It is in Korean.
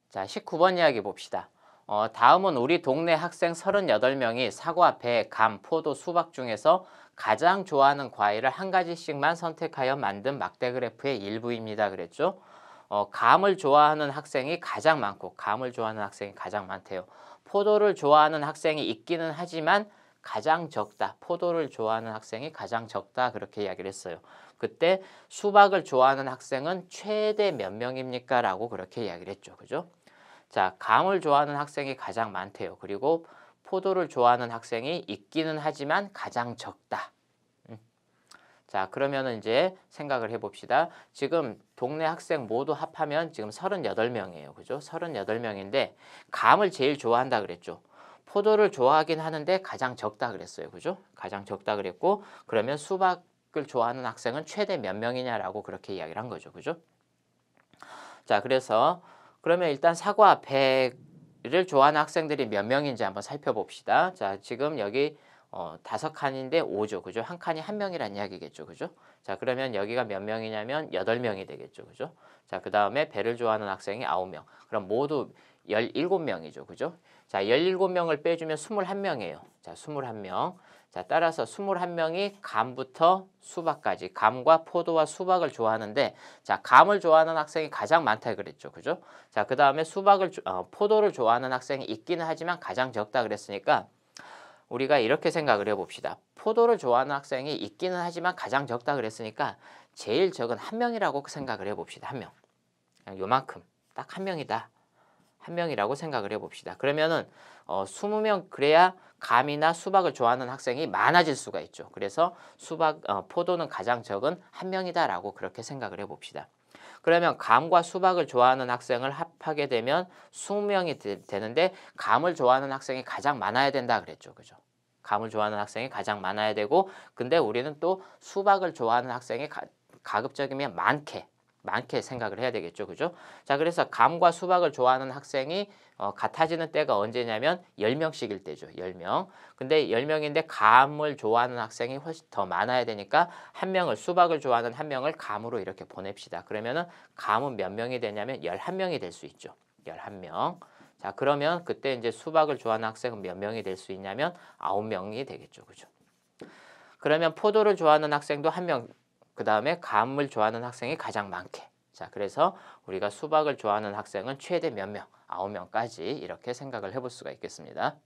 자, 19번 이야기 봅시다. 다음은 우리 동네 학생 38명이 사과, 배, 감, 포도, 수박 중에서 가장 좋아하는 과일을 한 가지씩만 선택하여 만든 막대 그래프의 일부입니다. 그랬죠? 감을 좋아하는 학생이 가장 많고 감을 좋아하는 학생이 가장 많대요. 포도를 좋아하는 학생이 있기는 하지만 가장 적다. 포도를 좋아하는 학생이 가장 적다. 그렇게 이야기를 했어요. 그때 수박을 좋아하는 학생은 최대 몇 명입니까? 라고 그렇게 이야기를 했죠. 그죠? 자, 감을 좋아하는 학생이 가장 많대요. 그리고 포도를 좋아하는 학생이 있기는 하지만 가장 적다. 자, 그러면은 이제 생각을 해봅시다. 지금 동네 학생 모두 합하면 지금 38명이에요. 그죠? 38명인데 감을 제일 좋아한다 그랬죠. 포도를 좋아하긴 하는데 가장 적다 그랬어요. 그죠? 가장 적다 그랬고 그러면 수박을 좋아하는 학생은 최대 몇 명이냐라고 그렇게 이야기를 한 거죠. 그죠? 자, 그래서 그러면 일단 사과, 배를 좋아하는 학생들이 몇 명인지 한번 살펴봅시다. 자, 지금 여기 5칸인데 5죠. 그죠? 한 칸이 한 명이란 이야기겠죠. 그죠? 자, 그러면 여기가 몇 명이냐면 8명이 되겠죠. 그죠? 자, 그 다음에 배를 좋아하는 학생이 9명. 그럼 모두 17명이죠. 그죠? 자, 17명을 빼주면 21명이에요. 자, 21명. 자, 따라서 21명이 감부터 수박까지, 감과 포도와 수박을 좋아하는데, 자, 감을 좋아하는 학생이 가장 많다 그랬죠. 그죠? 자, 그 다음에 포도를 좋아하는 학생이 있기는 하지만 가장 적다 그랬으니까, 우리가 이렇게 생각을 해봅시다. 포도를 좋아하는 학생이 있기는 하지만 가장 적다 그랬으니까, 제일 적은 한 명이라고 생각을 해봅시다. 한 명. 그냥 요만큼. 딱 한 명이다. 한 명이라고 생각을 해봅시다. 그러면은 20명 그래야 감이나 수박을 좋아하는 학생이 많아질 수가 있죠. 그래서 포도는 가장 적은 한 명이다라고 그렇게 생각을 해봅시다. 그러면 감과 수박을 좋아하는 학생을 합하게 되면 20명이 되는데 감을 좋아하는 학생이 가장 많아야 된다 그랬죠. 그죠? 감을 좋아하는 학생이 가장 많아야 되고 근데 우리는 또 수박을 좋아하는 학생이 가급적이면 많게 생각을 해야 되겠죠. 그죠? 자, 그래서 감과 수박을 좋아하는 학생이 같아지는 때가 언제냐면 10명씩일 때죠. 10명. 근데 10명인데 감을 좋아하는 학생이 훨씬 더 많아야 되니까 수박을 좋아하는 한 명을 감으로 이렇게 보냅시다. 그러면은 감은 몇 명이 되냐면 11명이 될 수 있죠. 11명. 자, 그러면 그때 이제 수박을 좋아하는 학생은 몇 명이 될 수 있냐면 9명이 되겠죠. 그죠? 그러면 포도를 좋아하는 학생도 한 명, 그 다음에 감을 좋아하는 학생이 가장 많게. 자, 그래서 우리가 수박을 좋아하는 학생은 최대 몇 명? 9명까지 이렇게 생각을 해볼 수가 있겠습니다.